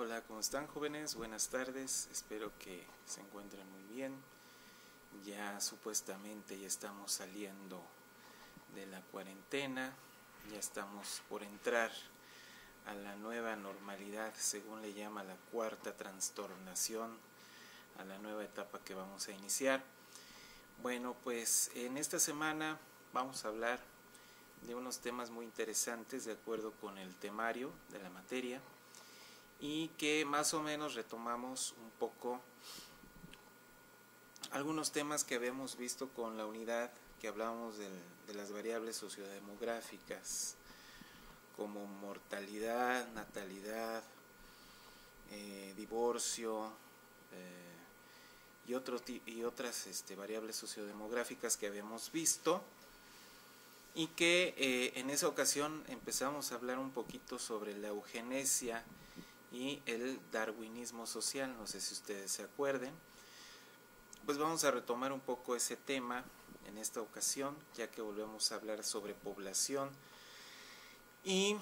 Hola, ¿cómo están, jóvenes? Buenas tardes, espero que se encuentren muy bien. Ya supuestamente ya estamos saliendo de la cuarentena, ya estamos por entrar a la nueva normalidad, según le llama la cuarta trastornación, a la nueva etapa que vamos a iniciar. Bueno, pues en esta semana vamos a hablar de unos temas muy interesantes de acuerdo con el temario de la materia, y que más o menos retomamos un poco algunos temas que habíamos visto con la unidad que hablábamos de las variables sociodemográficas, como mortalidad, natalidad, divorcio y otras variables sociodemográficas que habíamos visto, y que en esa ocasión empezamos a hablar un poquito sobre la eugenesia y el darwinismo social. No sé si ustedes se acuerden. Pues vamos a retomar un poco ese tema en esta ocasión, ya que volvemos a hablar sobre población, y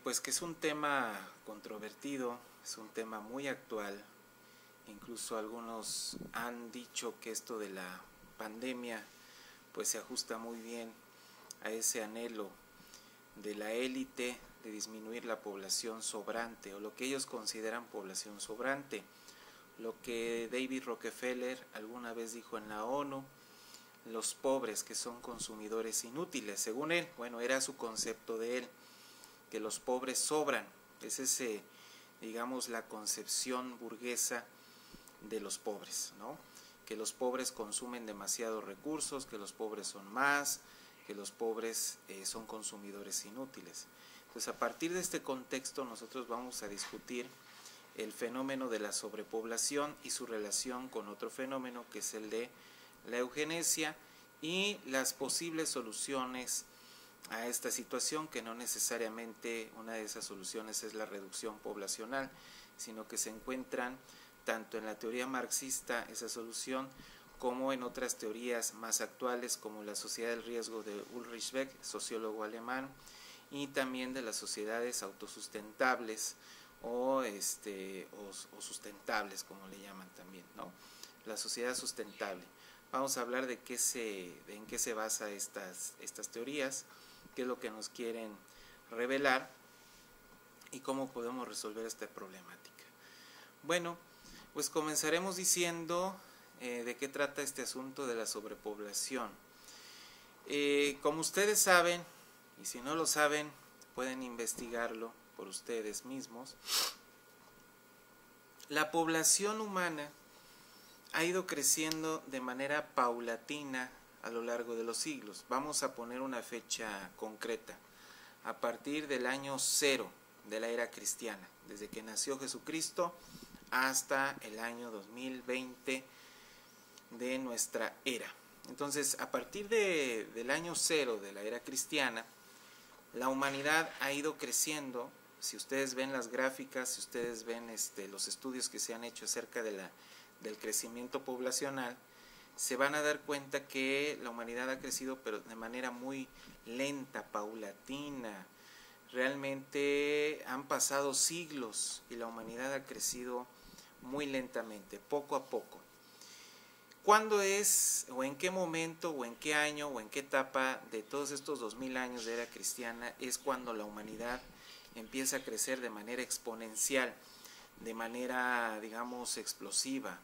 pues que es un tema controvertido, es un tema muy actual. Incluso algunos han dicho que esto de la pandemia pues se ajusta muy bien a ese anhelo de la élite de disminuir la población sobrante, o lo que ellos consideran población sobrante, lo que David Rockefeller alguna vez dijo en la ONU: los pobres que son consumidores inútiles. Según él, bueno, era su concepto de él, que los pobres sobran. Es ese, digamos, la concepción burguesa de los pobres, ¿no? Que los pobres consumen demasiados recursos, que los pobres son más, que los pobres son consumidores inútiles. Entonces, a partir de este contexto, nosotros vamos a discutir el fenómeno de la sobrepoblación y su relación con otro fenómeno, que es el de la eugenesia, y las posibles soluciones a esta situación, que no necesariamente una de esas soluciones es la reducción poblacional, sino que se encuentran tanto en la teoría marxista esa solución, como en otras teorías más actuales, como la sociedad del riesgo de Ulrich Beck, sociólogo alemán, y también de las sociedades autosustentables o sustentables, como le llaman también, ¿no? La sociedad sustentable. Vamos a hablar de en qué se basa estas teorías, qué es lo que nos quieren revelar y cómo podemos resolver esta problemática. Bueno, pues comenzaremos diciendo de qué trata este asunto de la sobrepoblación. Como ustedes saben, y si no lo saben, pueden investigarlo por ustedes mismos, la población humana ha ido creciendo de manera paulatina a lo largo de los siglos. Vamos a poner una fecha concreta: a partir del año 0 de la era cristiana, desde que nació Jesucristo hasta el año 2020 de nuestra era. Entonces, a partir del año 0 de la era cristiana, la humanidad ha ido creciendo. Si ustedes ven las gráficas, si ustedes ven los estudios que se han hecho acerca del crecimiento poblacional, se van a dar cuenta que la humanidad ha crecido, pero de manera muy lenta, paulatina. Realmente han pasado siglos y la humanidad ha crecido muy lentamente, poco a poco. ¿Cuándo es, o en qué momento, o en qué año, o en qué etapa de todos estos 2000 años de era cristiana es cuando la humanidad empieza a crecer de manera exponencial, de manera, digamos, explosiva,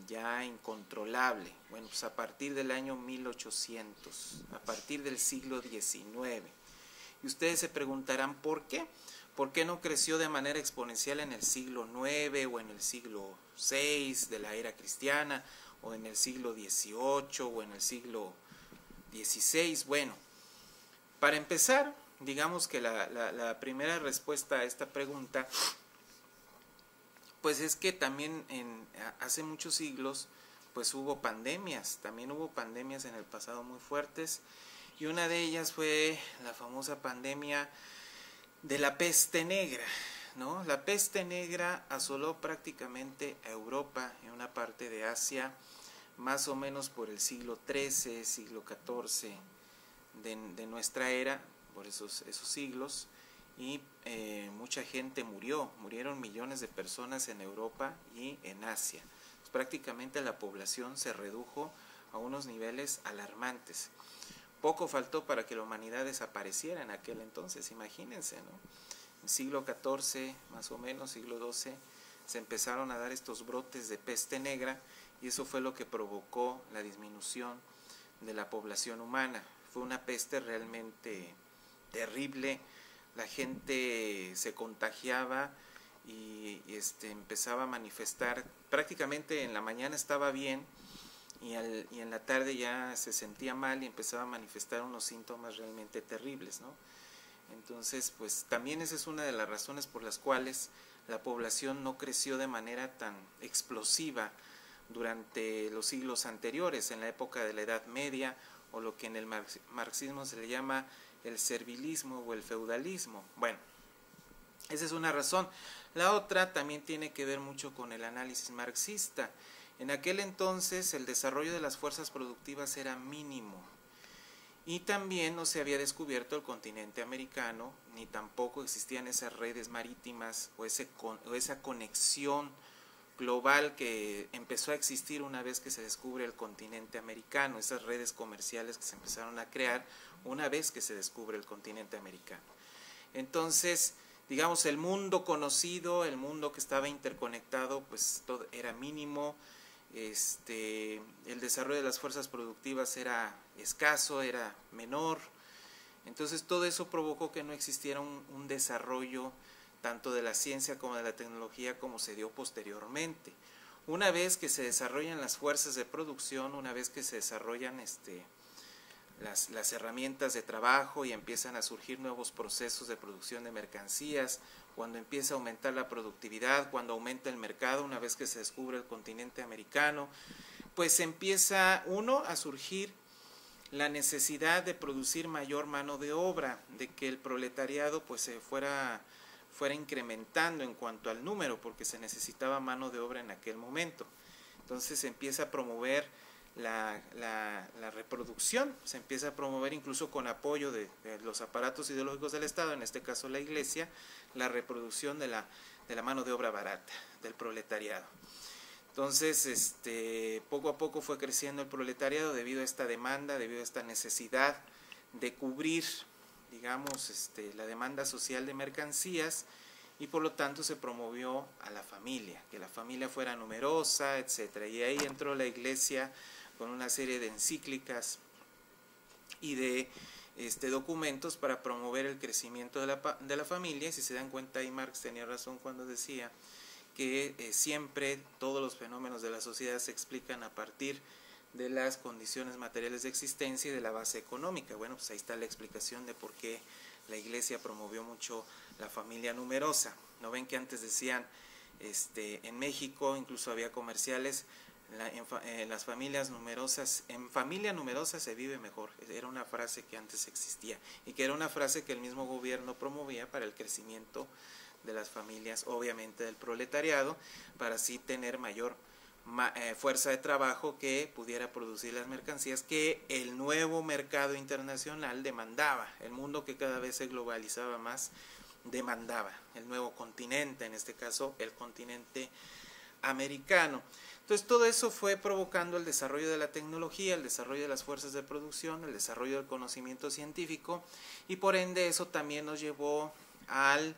ya incontrolable? Bueno, pues a partir del año 1800, a partir del siglo XIX. Y ustedes se preguntarán, ¿por qué? ¿Por qué no creció de manera exponencial en el siglo IX o en el siglo VI de la era cristiana, o en el siglo XVIII o en el siglo XVI? Bueno, para empezar, digamos que la primera respuesta a esta pregunta pues es que también hace muchos siglos pues hubo pandemias, también hubo pandemias en el pasado muy fuertes, y una de ellas fue la famosa pandemia de la peste negra, ¿no? La peste negra asoló prácticamente a Europa y una parte de Asia, más o menos por el siglo XIII, siglo XIV de nuestra era, por esos siglos, y mucha gente murieron millones de personas en Europa y en Asia. Pues prácticamente la población se redujo a unos niveles alarmantes. Poco faltó para que la humanidad desapareciera en aquel entonces, imagínense, ¿no? En siglo XIV, más o menos, siglo XII, se empezaron a dar estos brotes de peste negra y eso fue lo que provocó la disminución de la población humana. Fue una peste realmente terrible, la gente se contagiaba y empezaba a manifestar, prácticamente en la mañana estaba bien y en la tarde ya se sentía mal y empezaba a manifestar unos síntomas realmente terribles, ¿no? Entonces, pues también esa es una de las razones por las cuales la población no creció de manera tan explosiva durante los siglos anteriores, en la época de la Edad Media, o lo que en el marxismo se le llama el servilismo o el feudalismo. Bueno, esa es una razón. La otra también tiene que ver mucho con el análisis marxista. En aquel entonces el desarrollo de las fuerzas productivas era mínimo y también no se había descubierto el continente americano, ni tampoco existían esas redes marítimas o esa conexión global que empezó a existir una vez que se descubre el continente americano, esas redes comerciales que se empezaron a crear una vez que se descubre el continente americano. Entonces, digamos, el mundo conocido, el mundo que estaba interconectado, pues todo era mínimo. El desarrollo de las fuerzas productivas era escaso, era menor. Entonces todo eso provocó que no existiera un desarrollo tanto de la ciencia como de la tecnología como se dio posteriormente. Una vez que se desarrollan las fuerzas de producción, una vez que se desarrollan las herramientas de trabajo y empiezan a surgir nuevos procesos de producción de mercancías, cuando empieza a aumentar la productividad, cuando aumenta el mercado, una vez que se descubre el continente americano, pues empieza a surgir la necesidad de producir mayor mano de obra, de que el proletariado pues se fuera incrementando en cuanto al número, porque se necesitaba mano de obra en aquel momento. Entonces se empieza a promover la reproducción, se empieza a promover incluso con apoyo de los aparatos ideológicos del Estado, en este caso la Iglesia, la reproducción de la mano de obra barata, del proletariado. Entonces, poco a poco fue creciendo el proletariado debido a esta demanda, debido a esta necesidad de cubrir, digamos, la demanda social de mercancías, y por lo tanto se promovió a la familia, que la familia fuera numerosa, etcétera. Y ahí entró la Iglesia con una serie de encíclicas y de documentos para promover el crecimiento de la familia. Y si se dan cuenta, ahí Marx tenía razón cuando decía que siempre todos los fenómenos de la sociedad se explican a partir de las condiciones materiales de existencia y de la base económica. Bueno, pues ahí está la explicación de por qué la Iglesia promovió mucho la familia numerosa. ¿No ven que antes decían, en México incluso había comerciales, las familias numerosas, en familia numerosa se vive mejor? Era una frase que antes existía y que era una frase que el mismo gobierno promovía para el crecimiento de las familias, obviamente del proletariado, para así tener mayor fuerza de trabajo que pudiera producir las mercancías que el nuevo mercado internacional demandaba. El mundo que cada vez se globalizaba más demandaba, el nuevo continente, en este caso el continente americano. Entonces todo eso fue provocando el desarrollo de la tecnología, el desarrollo de las fuerzas de producción, el desarrollo del conocimiento científico, y por ende eso también nos llevó al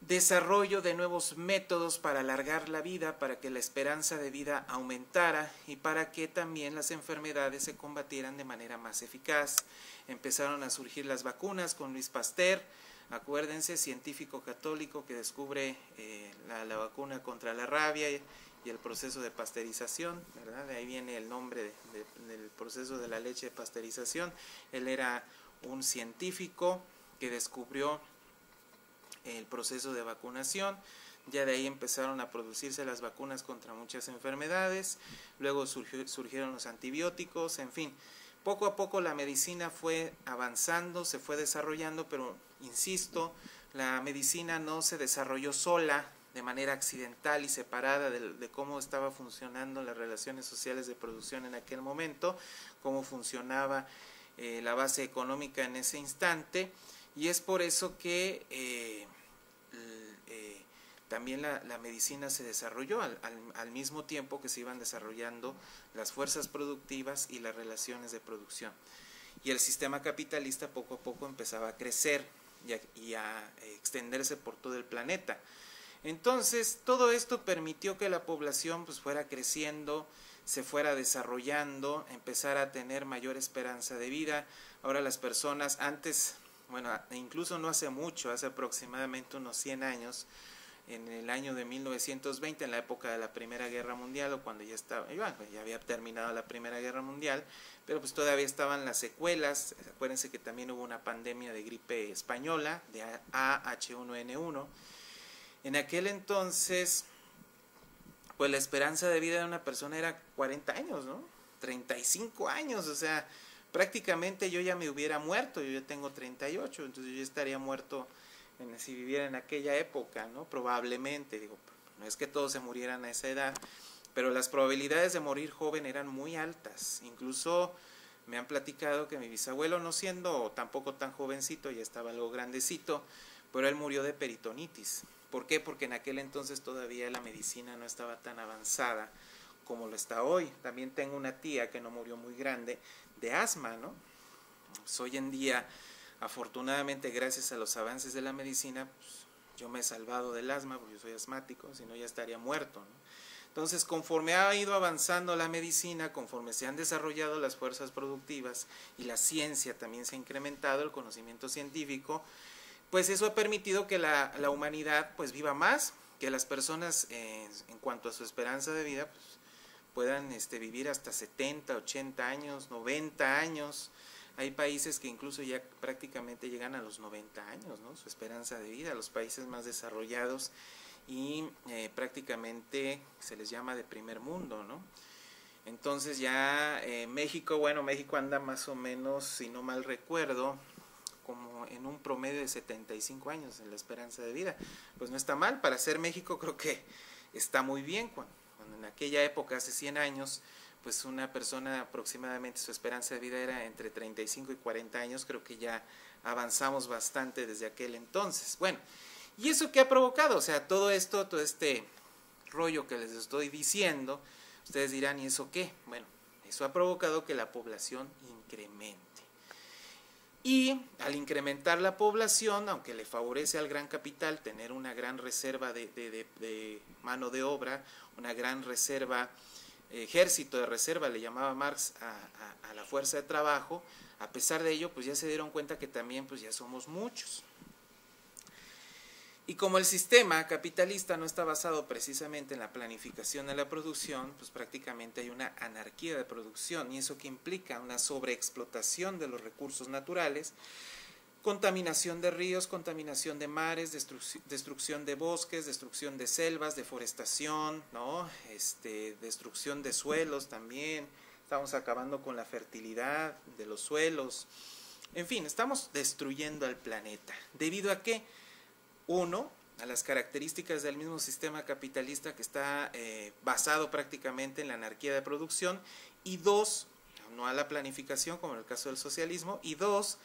desarrollo de nuevos métodos para alargar la vida, para que la esperanza de vida aumentara y para que también las enfermedades se combatieran de manera más eficaz. Empezaron a surgir las vacunas con Luis Pasteur, acuérdense, científico católico que descubre la vacuna contra la rabia y el proceso de pasteurización, ¿verdad? De ahí viene el nombre del proceso de la leche de pasteurización. Él era un científico que descubrió el proceso de vacunación. Ya de ahí empezaron a producirse las vacunas contra muchas enfermedades, luego surgieron los antibióticos, en fin, poco a poco la medicina fue avanzando, se fue desarrollando, pero insisto, la medicina no se desarrolló sola, de manera accidental y separada de cómo estaba funcionando las relaciones sociales de producción en aquel momento, cómo funcionaba la base económica en ese instante, y es por eso que también la medicina se desarrolló al mismo tiempo que se iban desarrollando las fuerzas productivas y las relaciones de producción. Y el sistema capitalista poco a poco empezaba a crecer y a extenderse por todo el planeta. Entonces, todo esto permitió que la población pues fuera creciendo, se fuera desarrollando, empezara a tener mayor esperanza de vida. Ahora las personas antes, bueno, incluso no hace mucho, hace aproximadamente unos 100 años, en el año de 1920, en la época de la Primera Guerra Mundial, o cuando ya estaba, bueno, ya había terminado la Primera Guerra Mundial, pero pues todavía estaban las secuelas. Acuérdense que también hubo una pandemia de gripe española, de AH1N1. En aquel entonces, pues la esperanza de vida de una persona era 40 años, ¿no? 35 años, o sea, prácticamente yo ya me hubiera muerto. Yo ya tengo 38, entonces yo ya estaría muerto si viviera en aquella época, ¿no? Probablemente, digo, no es que todos se murieran a esa edad, pero las probabilidades de morir joven eran muy altas. Incluso me han platicado que mi bisabuelo, no siendo tampoco tan jovencito, ya estaba algo grandecito, pero él murió de peritonitis. ¿Por qué? Porque en aquel entonces todavía la medicina no estaba tan avanzada como lo está hoy. También tengo una tía que no murió muy grande de asma, ¿no? Pues hoy en día, afortunadamente, gracias a los avances de la medicina, pues, yo me he salvado del asma porque yo soy asmático, si no ya estaría muerto, ¿no? Entonces, conforme ha ido avanzando la medicina, conforme se han desarrollado las fuerzas productivas y la ciencia también se ha incrementado, el conocimiento científico, pues eso ha permitido que la humanidad pues viva más, que las personas en cuanto a su esperanza de vida pues, puedan vivir hasta 70, 80 años, 90 años. Hay países que incluso ya prácticamente llegan a los 90 años, ¿no? Su esperanza de vida, los países más desarrollados y prácticamente se les llama de primer mundo, ¿no? Entonces ya México, bueno, México anda más o menos, si no mal recuerdo, como en un promedio de 75 años en la esperanza de vida. Pues no está mal, para ser México creo que está muy bien. Cuando en aquella época, hace 100 años, pues una persona aproximadamente su esperanza de vida era entre 35 y 40 años, creo que ya avanzamos bastante desde aquel entonces. Bueno, ¿y eso qué ha provocado? O sea, todo esto, todo este rollo que les estoy diciendo, ustedes dirán, ¿y eso qué? Bueno, eso ha provocado que la población incremente. Y al incrementar la población, aunque le favorece al gran capital tener una gran reserva de mano de obra, una gran reserva, ejército de reserva, le llamaba Marx a la fuerza de trabajo, a pesar de ello, pues ya se dieron cuenta que también pues ya somos muchos. Y como el sistema capitalista no está basado precisamente en la planificación de la producción, pues prácticamente hay una anarquía de producción, y eso que implica una sobreexplotación de los recursos naturales, contaminación de ríos, contaminación de mares, destrucción de bosques, destrucción de selvas, deforestación, ¿no? Destrucción de suelos también. Estamos acabando con la fertilidad de los suelos. En fin, estamos destruyendo al planeta. ¿Debido a qué? Uno, a las características del mismo sistema capitalista que está basado prácticamente en la anarquía de producción, y dos, no a la planificación como en el caso del socialismo, y dos,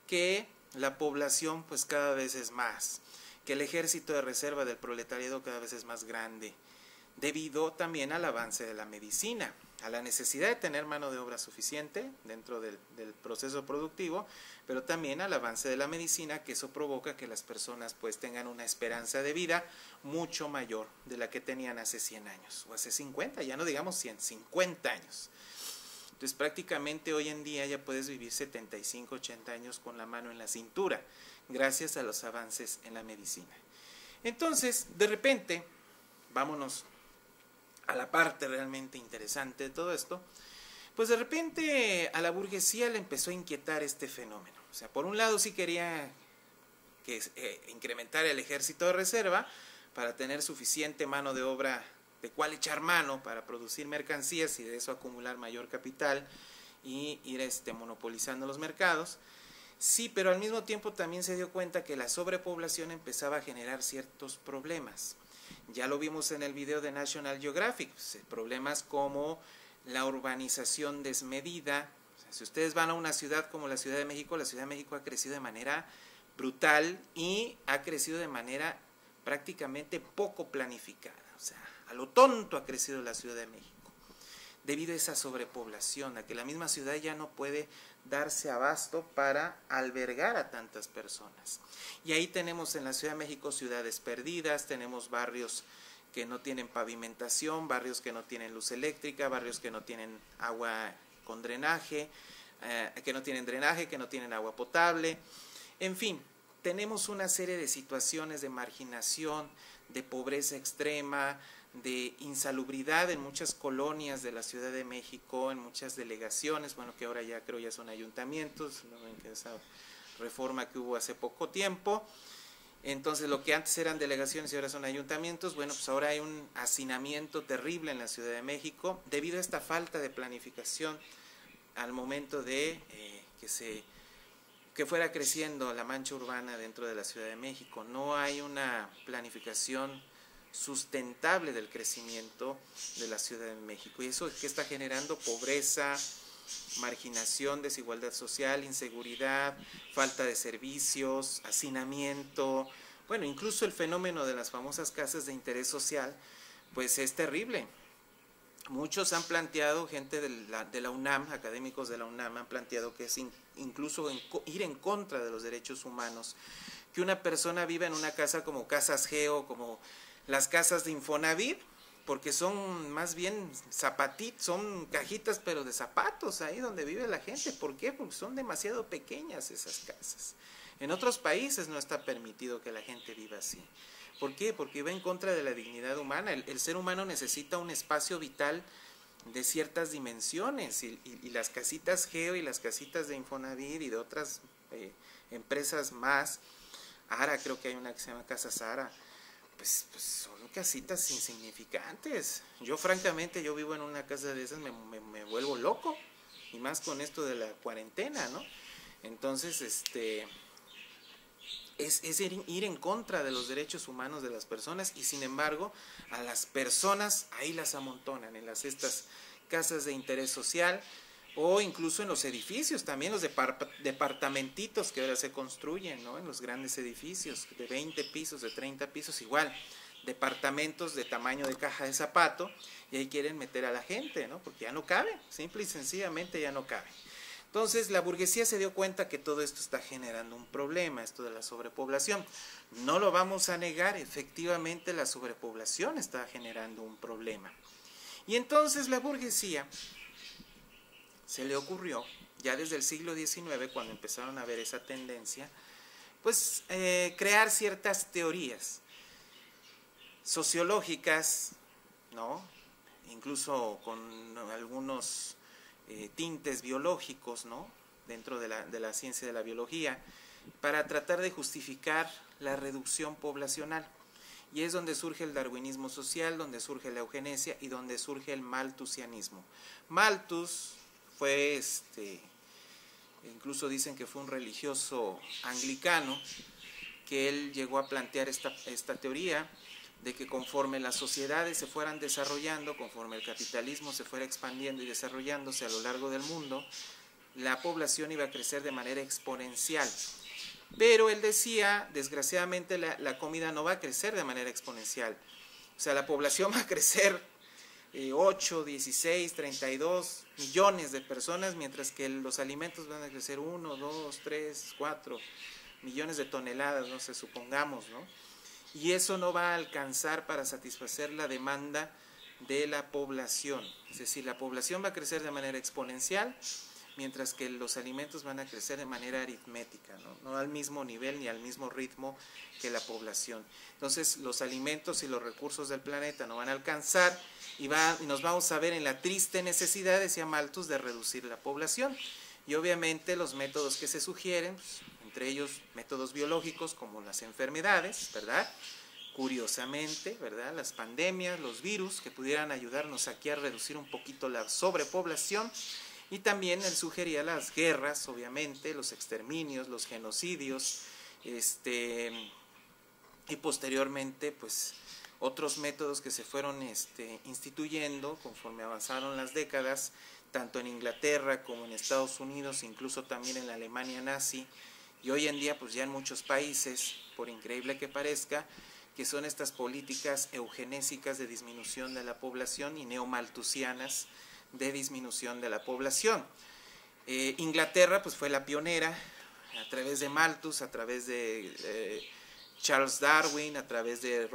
que la población pues cada vez es más, que el ejército de reserva del proletariado cada vez es más grande, debido también al avance de la medicina, a la necesidad de tener mano de obra suficiente dentro del proceso productivo, pero también al avance de la medicina, que eso provoca que las personas pues tengan una esperanza de vida mucho mayor de la que tenían hace 100 años, o hace 50, ya no digamos 100, 50 años. Entonces prácticamente hoy en día ya puedes vivir 75, 80 años con la mano en la cintura, gracias a los avances en la medicina. Entonces, de repente, vámonos a la parte realmente interesante de todo esto, pues de repente a la burguesía le empezó a inquietar este fenómeno. O sea, por un lado sí quería que incrementar el ejército de reserva para tener suficiente mano de obra de cual echar mano para producir mercancías y de eso acumular mayor capital y ir monopolizando los mercados. Sí, pero al mismo tiempo también se dio cuenta que la sobrepoblación empezaba a generar ciertos problemas. Ya lo vimos en el video de National Geographic, problemas como la urbanización desmedida. O sea, si ustedes van a una ciudad como la Ciudad de México ha crecido de manera brutal y ha crecido de manera prácticamente poco planificada. O sea, a lo tonto ha crecido la Ciudad de México, debido a esa sobrepoblación, a que la misma ciudad ya no puede darse abasto para albergar a tantas personas. Y ahí tenemos en la Ciudad de México ciudades perdidas, tenemos barrios que no tienen pavimentación, barrios que no tienen luz eléctrica, barrios que no tienen agua con drenaje, que no tienen drenaje, que no tienen agua potable. En fin, tenemos una serie de situaciones de marginación, de pobreza extrema, de insalubridad en muchas colonias de la Ciudad de México, en muchas delegaciones, bueno, que ahora ya creo ya son ayuntamientos, ¿no? En que esa reforma que hubo hace poco tiempo. Entonces, lo que antes eran delegaciones y ahora son ayuntamientos, bueno, pues ahora hay un hacinamiento terrible en la Ciudad de México debido a esta falta de planificación al momento de que fuera creciendo la mancha urbana dentro de la Ciudad de México. No hay una planificación sustentable del crecimiento de la Ciudad de México. Y eso que está generando pobreza, marginación, desigualdad social, inseguridad, falta de servicios, hacinamiento. Bueno, incluso el fenómeno de las famosas casas de interés social, pues es terrible. Muchos han planteado, gente de la UNAM, académicos de la UNAM, han planteado que es incluso ir en contra de los derechos humanos, que una persona viva en una casa como Casas Geo, como las casas de Infonavit, porque son más bien zapatitos, son cajitas pero de zapatos ahí donde vive la gente. ¿Por qué? Porque son demasiado pequeñas esas casas. En otros países no está permitido que la gente viva así. ¿Por qué? Porque va en contra de la dignidad humana. El ser humano necesita un espacio vital de ciertas dimensiones y las casitas Geo y las casitas de Infonavit y de otras empresas más, Ara, creo que hay una que se llama Casa Sara, pues son casitas insignificantes. Yo francamente, yo vivo en una casa de esas, me vuelvo loco, y más con esto de la cuarentena, ¿no? Entonces, es ir en contra de los derechos humanos de las personas, y sin embargo, a las personas ahí las amontonan en estas casas de interés social, o incluso en los edificios, también los departamentitos que ahora se construyen, ¿no? En los grandes edificios de 20 pisos, de 30 pisos, igual, departamentos de tamaño de caja de zapato, y ahí quieren meter a la gente, ¿no? Porque ya no cabe, simple y sencillamente ya no cabe. Entonces la burguesía se dio cuenta que todo esto está generando un problema, esto de la sobrepoblación. No lo vamos a negar, efectivamente la sobrepoblación está generando un problema. Y entonces la burguesía se le ocurrió, ya desde el siglo XIX, cuando empezaron a ver esa tendencia, pues crear ciertas teorías sociológicas, ¿no? Incluso con algunos tintes biológicos, ¿no? Dentro de la ciencia de la biología, para tratar de justificar la reducción poblacional. Y es donde surge el darwinismo social, donde surge la eugenesia y donde surge el malthusianismo. Malthus fue, incluso dicen que fue un religioso anglicano, que él llegó a plantear esta teoría de que conforme las sociedades se fueran desarrollando, conforme el capitalismo se fuera expandiendo y desarrollándose a lo largo del mundo, la población iba a crecer de manera exponencial. Pero él decía, desgraciadamente la comida no va a crecer de manera exponencial. O sea, la población va a crecer 8, 16, 32 millones de personas, mientras que los alimentos van a crecer 1, 2, 3, 4 millones de toneladas, no sé, supongamos, ¿no? Y eso no va a alcanzar para satisfacer la demanda de la población. Es decir, la población va a crecer de manera exponencial, mientras que los alimentos van a crecer de manera aritmética, ¿no? No al mismo nivel ni al mismo ritmo que la población. Entonces, los alimentos y los recursos del planeta no van a alcanzar y nos vamos a ver en la triste necesidad, decía Malthus, de reducir la población. Y obviamente los métodos que se sugieren, pues, entre ellos métodos biológicos como las enfermedades, ¿verdad? Curiosamente, ¿verdad? Las pandemias, los virus, que pudieran ayudarnos aquí a reducir un poquito la sobrepoblación. Y también él sugería las guerras, obviamente, los exterminios, los genocidios, y posteriormente, pues, otros métodos que se fueron instituyendo conforme avanzaron las décadas, tanto en Inglaterra como en Estados Unidos, incluso también en la Alemania nazi, y hoy en día, pues ya en muchos países, por increíble que parezca, que son estas políticas eugenésicas de disminución de la población y neomalthusianas de disminución de la población. Inglaterra pues fue la pionera a través de Malthus, a través de Charles Darwin, a través de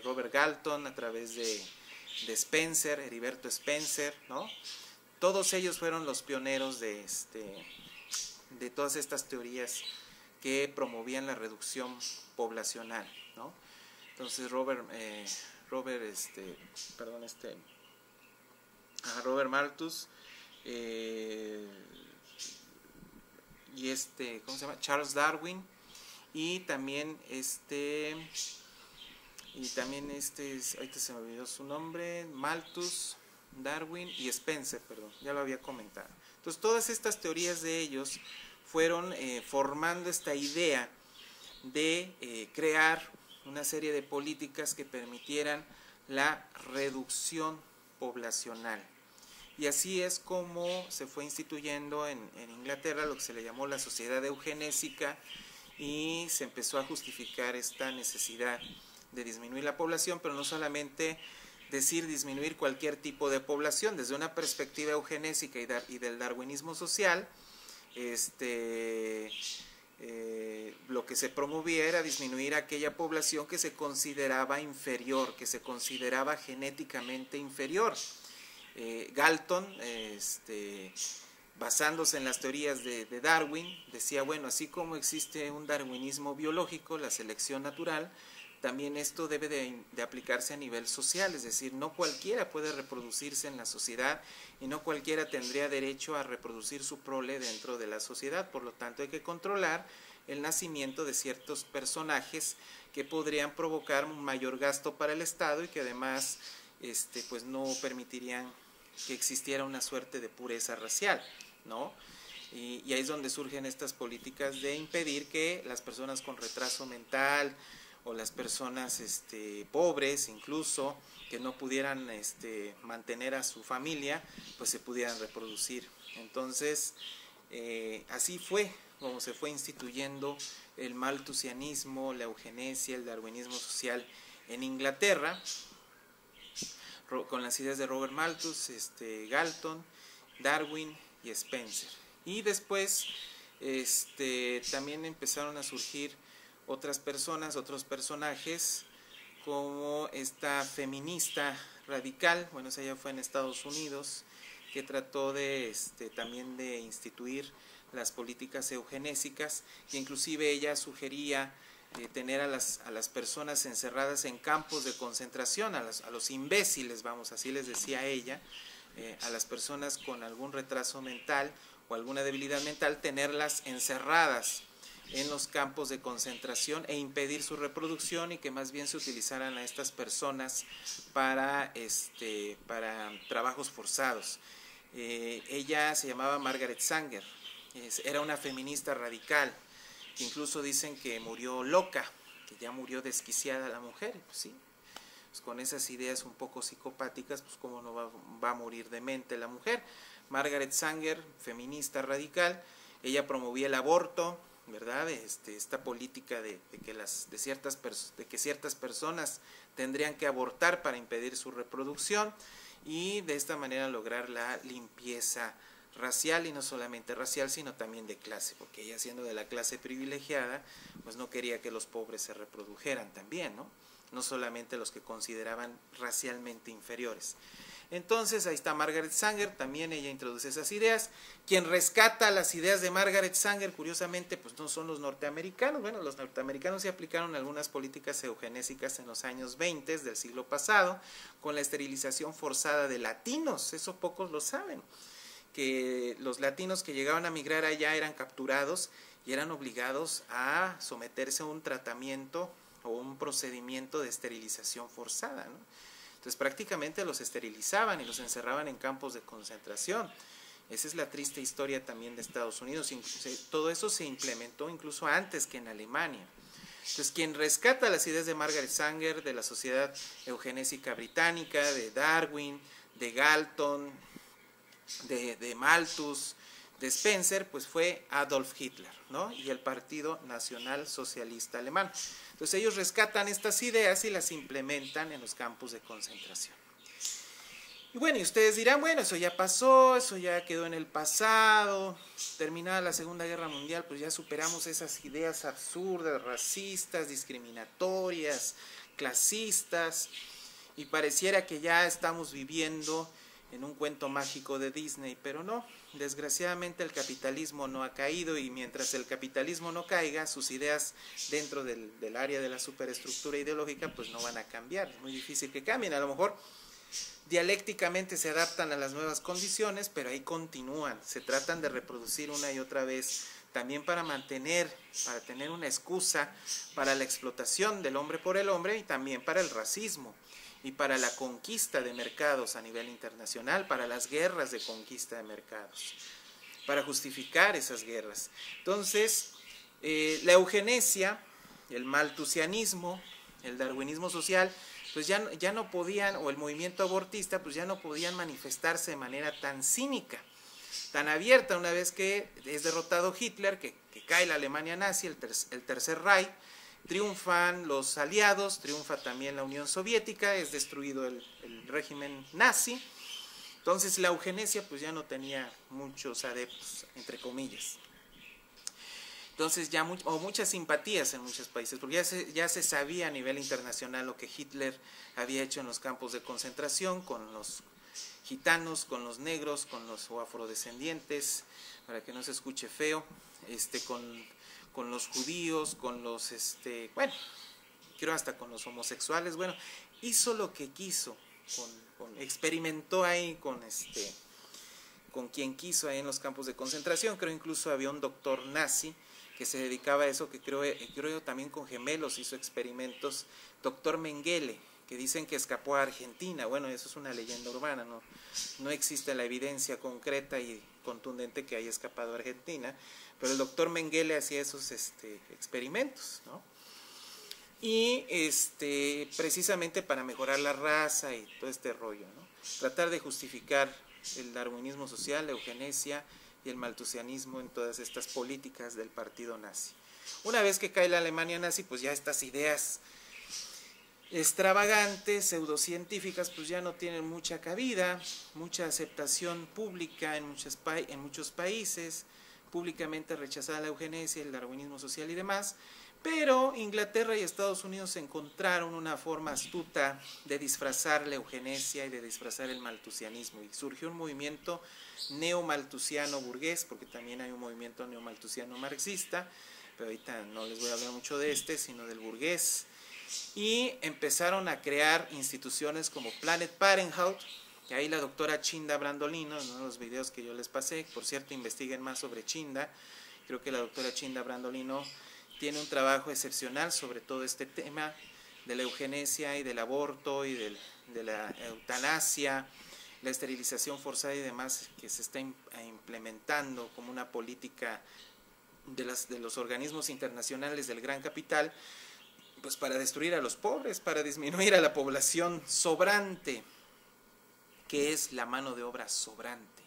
Robert Galton, a través de Spencer, Heriberto Spencer, ¿no? Todos ellos fueron los pioneros de todas estas teorías que promovían la reducción poblacional, ¿no? Entonces Robert Malthus y ¿cómo se llama? Charles Darwin y también ahorita se me olvidó su nombre, Malthus, Darwin y Spencer, perdón, ya lo había comentado. Entonces todas estas teorías de ellos fueron formando esta idea de crear una serie de políticas que permitieran la reducción poblacional. Y así es como se fue instituyendo en Inglaterra lo que se le llamó la sociedad eugenésica y se empezó a justificar esta necesidad de disminuir la población, pero no solamente decir disminuir cualquier tipo de población, desde una perspectiva eugenésica y del darwinismo social, lo que se promovía era disminuir aquella población que se consideraba inferior, que se consideraba genéticamente inferior. Galton, basándose en las teorías de Darwin, decía, bueno, así como existe un darwinismo biológico, la selección natural, también esto debe de aplicarse a nivel social, es decir, no cualquiera puede reproducirse en la sociedad y no cualquiera tendría derecho a reproducir su prole dentro de la sociedad, por lo tanto hay que controlar el nacimiento de ciertos personajes que podrían provocar un mayor gasto para el Estado y que además pues no permitirían que existiera una suerte de pureza racial, ¿no? Y ahí es donde surgen estas políticas de impedir que las personas con retraso mental o las personas pobres incluso, que no pudieran mantener a su familia, pues se pudieran reproducir. Entonces, así fue como se fue instituyendo el malthusianismo, la eugenesia, el darwinismo social en Inglaterra, con las ideas de Robert Malthus, Galton, Darwin y Spencer. Y después también empezaron a surgir otras personas, otros personajes, como esta feminista radical, bueno, esa ya fue en Estados Unidos, que trató de también de instituir las políticas eugenésicas, que inclusive ella sugería tener a las personas encerradas en campos de concentración, a los imbéciles, vamos, así les decía ella, a las personas con algún retraso mental o alguna debilidad mental, tenerlas encerradas en los campos de concentración e impedir su reproducción y que más bien se utilizaran a estas personas para trabajos forzados. Ella se llamaba Margaret Sanger, era una feminista radical, que incluso dicen que murió loca, que ya murió desquiciada la mujer, pues sí, pues con esas ideas un poco psicopáticas, pues cómo no va a morir demente la mujer. Margaret Sanger, feminista radical, ella promovía el aborto, ¿verdad? Esta política de que ciertas personas tendrían que abortar para impedir su reproducción y de esta manera lograr la limpieza racial, y no solamente racial sino también de clase, porque ella, siendo de la clase privilegiada, pues no quería que los pobres se reprodujeran también, no solamente los que consideraban racialmente inferiores. Entonces ahí está Margaret Sanger, también ella introduce esas ideas. Quien rescata las ideas de Margaret Sanger, curiosamente, pues no son los norteamericanos. Bueno, los norteamericanos sí aplicaron algunas políticas eugenésicas en los años 20 del siglo pasado, con la esterilización forzada de latinos, eso pocos lo saben, que los latinos que llegaban a migrar allá eran capturados y eran obligados a someterse a un tratamiento o un procedimiento de esterilización forzada, ¿no? Entonces prácticamente los esterilizaban y los encerraban en campos de concentración. Esa es la triste historia también de Estados Unidos. Todo eso se implementó incluso antes que en Alemania. Entonces quien rescata las ideas de Margaret Sanger, de la Sociedad Eugenésica Británica, de Darwin, de Galton, de Malthus, de Spencer, pues fue Adolf Hitler, ¿no? Y el Partido Nacional Socialista Alemán. Entonces Entonces ellos rescatan estas ideas y las implementan en los campos de concentración. Y bueno, y ustedes dirán, bueno, eso ya pasó, eso ya quedó en el pasado, terminada la Segunda Guerra Mundial, pues ya superamos esas ideas absurdas, racistas, discriminatorias, clasistas, y pareciera que ya estamos viviendo en un cuento mágico de Disney, pero no, desgraciadamente el capitalismo no ha caído, y mientras el capitalismo no caiga, sus ideas dentro del área de la superestructura ideológica pues no van a cambiar, es muy difícil que cambien, a lo mejor dialécticamente se adaptan a las nuevas condiciones, pero ahí continúan, se tratan de reproducir una y otra vez, también para tener una excusa para la explotación del hombre por el hombre y también para el racismo y para la conquista de mercados a nivel internacional, para las guerras de conquista de mercados, para justificar esas guerras. Entonces, la eugenesia, el malthusianismo, el darwinismo social, pues ya no podían, o el movimiento abortista, pues ya no podían manifestarse de manera tan cínica, tan abierta, una vez que es derrotado Hitler, que cae la Alemania nazi, el Tercer Reich, triunfan los aliados, triunfa también la Unión Soviética, es destruido el régimen nazi. Entonces la eugenesia pues ya no tenía muchos adeptos, entre comillas. Entonces ya muchas simpatías en muchos países, porque ya se sabía a nivel internacional lo que Hitler había hecho en los campos de concentración con los gitanos, con los negros, con los afrodescendientes, para que no se escuche feo, con los judíos, con los, bueno, creo hasta con los homosexuales. Bueno, hizo lo que quiso, experimentó ahí con quien quiso ahí en los campos de concentración. Creo incluso había un doctor nazi que se dedicaba a eso, que creo también con gemelos hizo experimentos, doctor Mengele, que dicen que escapó a Argentina. Bueno, eso es una leyenda urbana, no existe la evidencia concreta y contundente que haya escapado a Argentina, pero el doctor Mengele hacía esos experimentos, ¿no? Y precisamente para mejorar la raza y todo este rollo, ¿no? Tratar de justificar el darwinismo social, la eugenesia y el malthusianismo en todas estas políticas del partido nazi. Una vez que cae la Alemania nazi, pues ya estas ideas extravagantes, pseudocientíficas, pues ya no tienen mucha cabida, mucha aceptación pública en muchos países, públicamente rechazada la eugenesia, el darwinismo social y demás, pero Inglaterra y Estados Unidos encontraron una forma astuta de disfrazar la eugenesia y de disfrazar el malthusianismo, y surgió un movimiento neomalthusiano burgués, porque también hay un movimiento neomalthusiano marxista, pero ahorita no les voy a hablar mucho de sino del burgués, y empezaron a crear instituciones como Planet Parenthood, que ahí la doctora Chinda Brandolino, en uno de los videos que yo les pasé, por cierto investiguen más sobre Chinda, creo que la doctora Chinda Brandolino tiene un trabajo excepcional sobre todo este tema de la eugenesia y del aborto y de la eutanasia, la esterilización forzada y demás, que se está implementando como una política de los organismos internacionales del gran capital, pues para destruir a los pobres, para disminuir a la población sobrante, que es la mano de obra sobrante,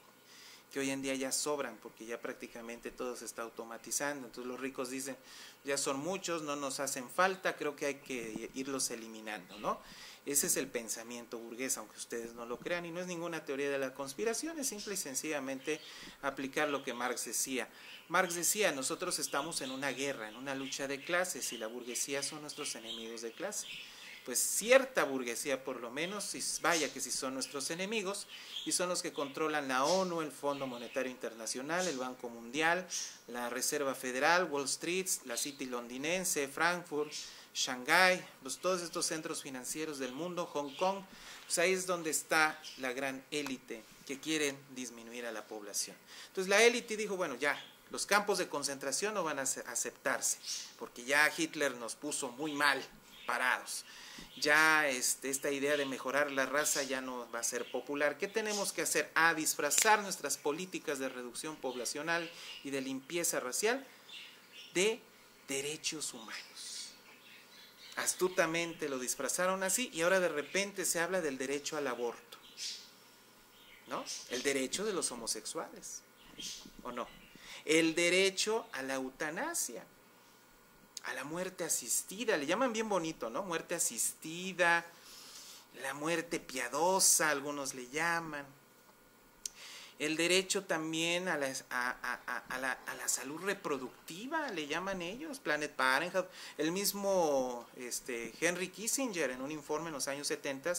que hoy en día ya sobran, porque ya prácticamente todo se está automatizando. Entonces los ricos dicen, ya son muchos, no nos hacen falta, creo que hay que irlos eliminando, ¿no? Ese es el pensamiento burgués, aunque ustedes no lo crean, y no es ninguna teoría de la conspiración, es simple y sencillamente aplicar lo que Marx decía. Marx decía, nosotros estamos en una guerra, en una lucha de clases, y la burguesía son nuestros enemigos de clase. Pues cierta burguesía por lo menos, vaya que si son nuestros enemigos, y son los que controlan la ONU, el Fondo Monetario Internacional, el Banco Mundial, la Reserva Federal, Wall Street, la City londinense, Frankfurt, Shanghái, todos estos centros financieros del mundo, Hong Kong, pues ahí es donde está la gran élite que quieren disminuir a la población. Entonces la élite dijo, bueno, ya, los campos de concentración no van a aceptarse, porque ya Hitler nos puso muy mal parados. Ya esta idea de mejorar la raza ya no va a ser popular. ¿Qué tenemos que hacer? Disfrazar nuestras políticas de reducción poblacional y de limpieza racial de derechos humanos. Astutamente lo disfrazaron así, y ahora de repente se habla del derecho al aborto, ¿no? El derecho de los homosexuales, ¿o no? El derecho a la eutanasia. a la muerte asistida, le llaman bien bonito, ¿no? Muerte asistida, la muerte piadosa, algunos le llaman. El derecho también a la salud reproductiva, le llaman ellos, Planet Parenthood. El mismo Henry Kissinger, en un informe en los años 70,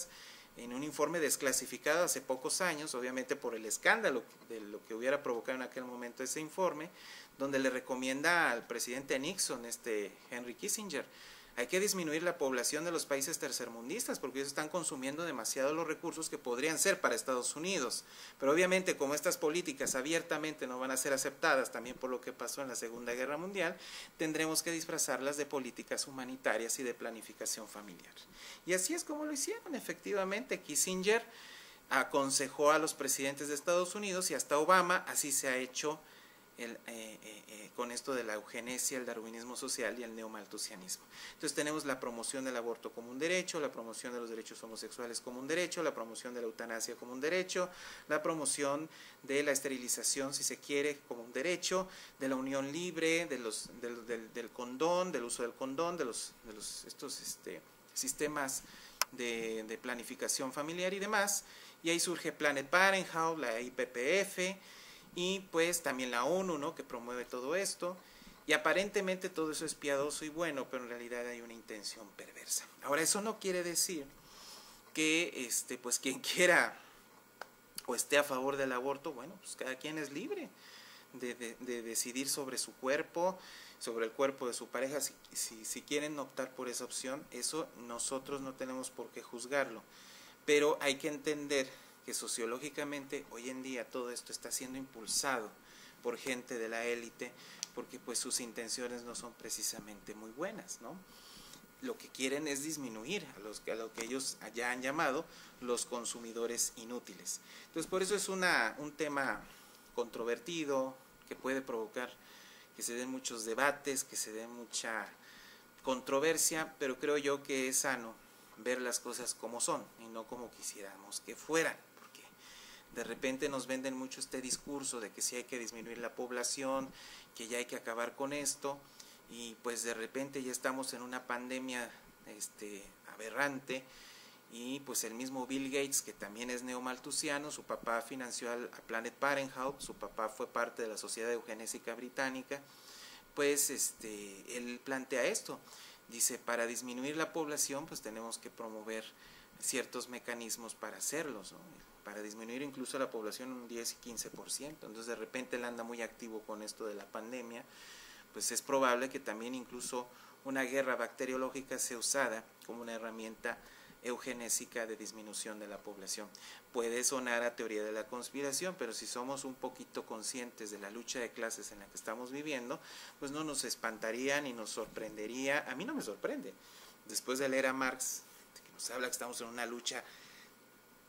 en un informe desclasificado hace pocos años, obviamente por el escándalo de lo que hubiera provocado en aquel momento ese informe, donde le recomienda al presidente Nixon, Henry Kissinger, hay que disminuir la población de los países tercermundistas porque ellos están consumiendo demasiado los recursos que podrían ser para Estados Unidos. Pero obviamente como estas políticas abiertamente no van a ser aceptadas también por lo que pasó en la Segunda Guerra Mundial, tendremos que disfrazarlas de políticas humanitarias y de planificación familiar. Y así es como lo hicieron efectivamente. Kissinger aconsejó a los presidentes de Estados Unidos y hasta Obama, así se ha hecho con esto de la eugenesia, el darwinismo social y el neomalthusianismo. Entonces tenemos la promoción del aborto como un derecho, la promoción de los derechos homosexuales como un derecho, la promoción de la eutanasia como un derecho, la promoción de la esterilización, si se quiere, como un derecho, de la unión libre, del condón, del uso del condón, de estos sistemas de planificación familiar y demás. Y ahí surge Planet Parenthood, la IPPF, y pues también la ONU, ¿no?, que promueve todo esto, y aparentemente todo eso es piadoso y bueno, pero en realidad hay una intención perversa. Ahora, eso no quiere decir que pues quien quiera o esté a favor del aborto, bueno, pues cada quien es libre de decidir sobre su cuerpo, sobre el cuerpo de su pareja. Si quieren optar por esa opción, eso nosotros no tenemos por qué juzgarlo, pero hay que entender que sociológicamente hoy en día todo esto está siendo impulsado por gente de la élite, porque pues sus intenciones no son precisamente muy buenas, ¿no? Lo que quieren es disminuir a lo que ellos ya han llamado los consumidores inútiles. Entonces por eso es un tema controvertido, que puede provocar que se den muchos debates, que se den mucha controversia, pero creo yo que es sano ver las cosas como son y no como quisiéramos que fueran. De repente nos venden mucho este discurso de que sí hay que disminuir la población, que ya hay que acabar con esto, y pues de repente ya estamos en una pandemia aberrante, y pues el mismo Bill Gates, que también es neomalthusiano, su papá financió a Planet Parenthood, su papá fue parte de la Sociedad Eugenésica Británica, pues él plantea esto, dice, para disminuir la población pues tenemos que promover ciertos mecanismos para hacerlos, ¿no?, para disminuir incluso la población un 10 y 15%. Entonces de repente él anda muy activo con esto de la pandemia, pues es probable que también incluso una guerra bacteriológica sea usada como una herramienta eugenésica de disminución de la población. Puede sonar a teoría de la conspiración, pero si somos un poquito conscientes de la lucha de clases en la que estamos viviendo, pues no nos espantaría ni nos sorprendería. A mí no me sorprende. Después de leer a Marx, que nos habla que estamos en una lucha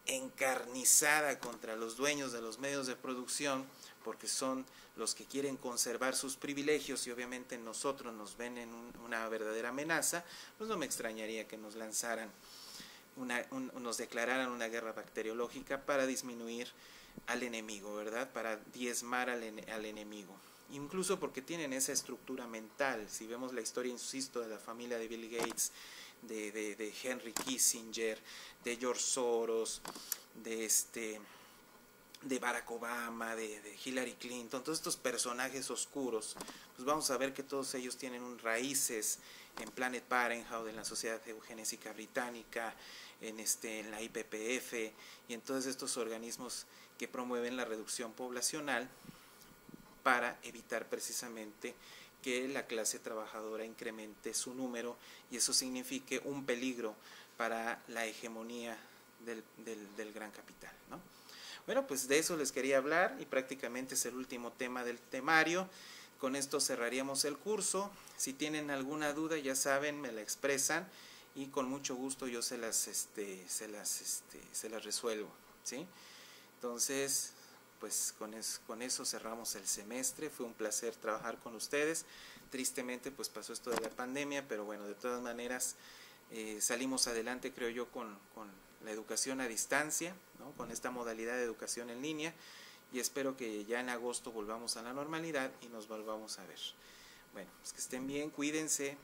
encarnizada contra los dueños de los medios de producción, porque son los que quieren conservar sus privilegios y obviamente nosotros nos ven en una verdadera amenaza, pues no me extrañaría que nos lanzaran, nos declararan una guerra bacteriológica para disminuir al enemigo, ¿verdad? Para diezmar al enemigo. Incluso porque tienen esa estructura mental. Si vemos la historia, insisto, de la familia de Bill Gates, de Henry Kissinger, de George Soros, de Barack Obama, de Hillary Clinton, todos estos personajes oscuros, pues vamos a ver que todos ellos tienen raíces en Planet Parenthood, en la Sociedad Eugenésica Británica, en la IPPF y en todos estos organismos que promueven la reducción poblacional para evitar precisamente que la clase trabajadora incremente su número y eso signifique un peligro para la hegemonía del gran capital, ¿no? Bueno, pues de eso les quería hablar y prácticamente es el último tema del temario. Con esto cerraríamos el curso. Si tienen alguna duda, ya saben, me la expresan y con mucho gusto yo se las resuelvo, ¿sí? Entonces, pues con eso cerramos el semestre. Fue un placer trabajar con ustedes. Tristemente pues pasó esto de la pandemia, pero bueno, de todas maneras salimos adelante, creo yo, con la educación a distancia, ¿no?, con esta modalidad de educación en línea, y espero que ya en agosto volvamos a la normalidad y nos volvamos a ver. Bueno, pues que estén bien, cuídense.